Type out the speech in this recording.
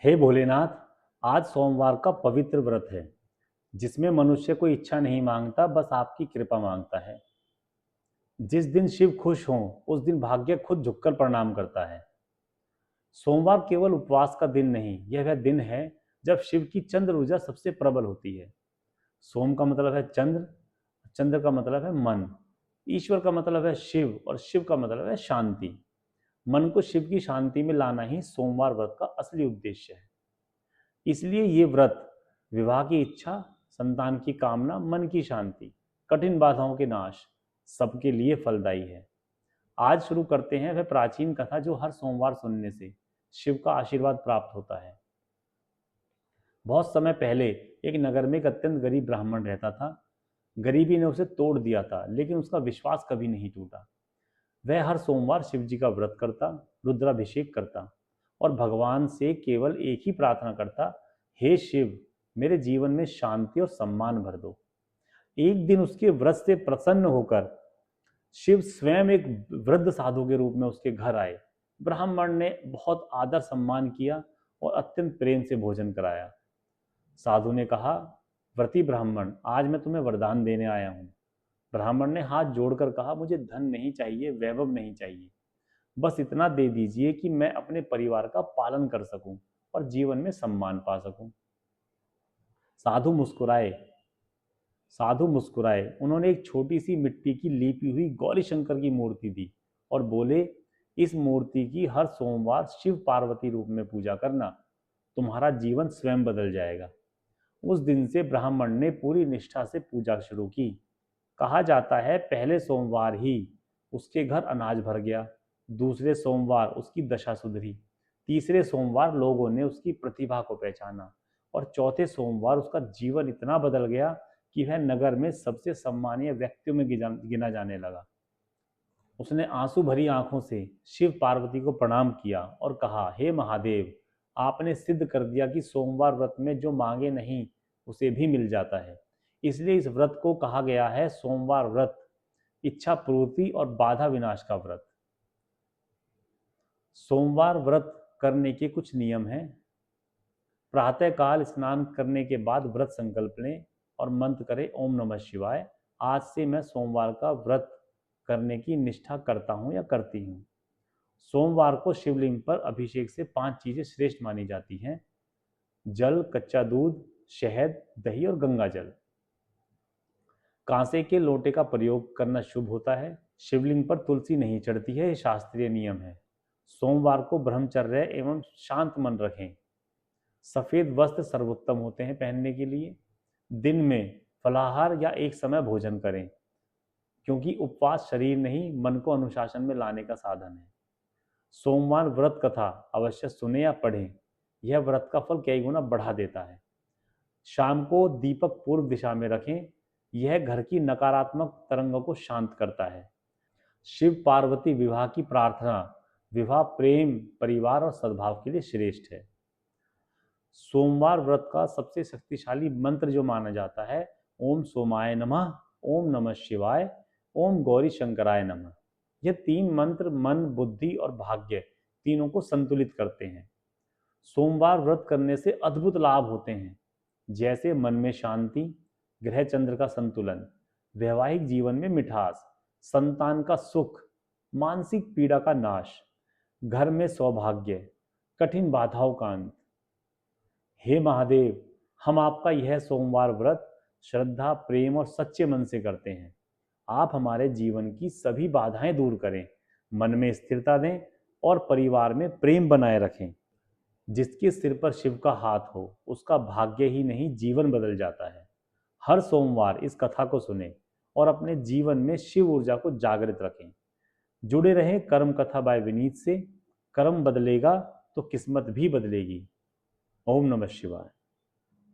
हे भोलेनाथ, आज सोमवार का पवित्र व्रत है जिसमें मनुष्य कोई इच्छा नहीं मांगता, बस आपकी कृपा मांगता है। जिस दिन शिव खुश हों उस दिन भाग्य खुद झुककर प्रणाम करता है। सोमवार केवल उपवास का दिन नहीं, यह वह दिन है जब शिव की चंद्र ऊर्जा सबसे प्रबल होती है। सोम का मतलब है चंद्र, चंद्र का मतलब है मन, ईश्वर का मतलब है शिव और शिव का मतलब है शांति। मन को शिव की शांति में लाना ही सोमवार व्रत का असली उद्देश्य है। इसलिए ये व्रत विवाह की इच्छा, संतान की कामना, मन की शांति, कठिन बाधाओं के नाश, सबके लिए फलदायी है। आज शुरू करते हैं वह प्राचीन कथा जो हर सोमवार सुनने से शिव का आशीर्वाद प्राप्त होता है। बहुत समय पहले एक नगर में एक अत्यंत गरीब ब्राह्मण रहता था। गरीबी ने उसे तोड़ दिया था, लेकिन उसका विश्वास कभी नहीं टूटा। वह हर सोमवार शिव जी का व्रत करता, रुद्राभिषेक करता और भगवान से केवल एक ही प्रार्थना करता, हे शिव, मेरे जीवन में शांति और सम्मान भर दो। एक दिन उसके व्रत से प्रसन्न होकर शिव स्वयं एक वृद्ध साधु के रूप में उसके घर आए। ब्राह्मण ने बहुत आदर सम्मान किया और अत्यंत प्रेम से भोजन कराया। साधु ने कहा, व्रती ब्राह्मण, आज मैं तुम्हें वरदान देने आया हूँ। ब्राह्मण ने हाथ जोड़कर कहा, मुझे धन नहीं चाहिए, वैभव नहीं चाहिए, बस इतना दे दीजिए कि मैं अपने परिवार का पालन कर सकूं और जीवन में सम्मान पा सकूं। साधु मुस्कुराए साधु मुस्कुराए उन्होंने एक छोटी सी मिट्टी की लीपी हुई गौरी शंकर की मूर्ति दी और बोले, इस मूर्ति की हर सोमवार शिव पार्वती रूप में पूजा करना, तुम्हारा जीवन स्वयं बदल जाएगा। उस दिन से ब्राह्मण ने पूरी निष्ठा से पूजा शुरू की। कहा जाता है पहले सोमवार ही उसके घर अनाज भर गया, दूसरे सोमवार उसकी दशा सुधरी, तीसरे सोमवार लोगों ने उसकी प्रतिभा को पहचाना और चौथे सोमवार उसका जीवन इतना बदल गया कि वह नगर में सबसे सम्मानीय व्यक्तियों में गिना जाने लगा। उसने आंसू भरी आंखों से शिव पार्वती को प्रणाम किया और कहा, हे महादेव, आपने सिद्ध कर दिया कि सोमवार व्रत में जो मांगे नहीं उसे भी मिल जाता है। इसलिए इस व्रत को कहा गया है सोमवार व्रत, इच्छा पूर्ति और बाधा विनाश का व्रत। सोमवार व्रत करने के कुछ नियम हैं। प्रातःकाल स्नान करने के बाद व्रत संकल्प लें और मंत्र करें, ओम नमः शिवाय, आज से मैं सोमवार का व्रत करने की निष्ठा करता हूँ या करती हूँ। सोमवार को शिवलिंग पर अभिषेक से 5 चीजें श्रेष्ठ मानी जाती हैं: जल, कच्चा दूध, शहद, दही और गंगा जल। कांसे के लोटे का प्रयोग करना शुभ होता है। शिवलिंग पर तुलसी नहीं चढ़ती है, यह शास्त्रीय नियम है। सोमवार को ब्रह्मचर्य एवं शांत मन रखें। सफेद वस्त्र सर्वोत्तम होते हैं पहनने के लिए। दिन में फलाहार या एक समय भोजन करें, क्योंकि उपवास शरीर नहीं मन को अनुशासन में लाने का साधन है। सोमवार व्रत कथा अवश्य सुने या पढ़ें, यह व्रत का फल कई गुना बढ़ा देता है। शाम को दीपक पूर्व दिशा में रखें, यह घर की नकारात्मक तरंगों को शांत करता है। शिव पार्वती विवाह की प्रार्थना, विवाह प्रेम, परिवार और सद्भाव के लिए श्रेष्ठ है। सोमवार व्रत का सबसे शक्तिशाली मंत्र जो माना जाता है, ओम सोमाय नमः, ओम नमः शिवाय, ओम गौरी शंकराय नमः। यह 3 मंत्र मन, बुद्धि और भाग्य तीनों को संतुलित करते हैं। सोमवार व्रत करने से अद्भुत लाभ होते हैं, जैसे मन में शांति, ग्रह चंद्र का संतुलन, वैवाहिक जीवन में मिठास, संतान का सुख, मानसिक पीड़ा का नाश, घर में सौभाग्य, कठिन बाधाओं का अंत। हे महादेव, हम आपका यह सोमवार व्रत श्रद्धा, प्रेम और सच्चे मन से करते हैं। आप हमारे जीवन की सभी बाधाएं दूर करें, मन में स्थिरता दें और परिवार में प्रेम बनाए रखें। जिसके सिर पर शिव का हाथ हो उसका भाग्य ही नहीं जीवन बदल जाता है। हर सोमवार इस कथा को सुने और अपने जीवन में शिव ऊर्जा को जागृत रखें। जुड़े रहें कर्म कथा बाय विनीत से। कर्म बदलेगा तो किस्मत भी बदलेगी। ओम नमः शिवाय।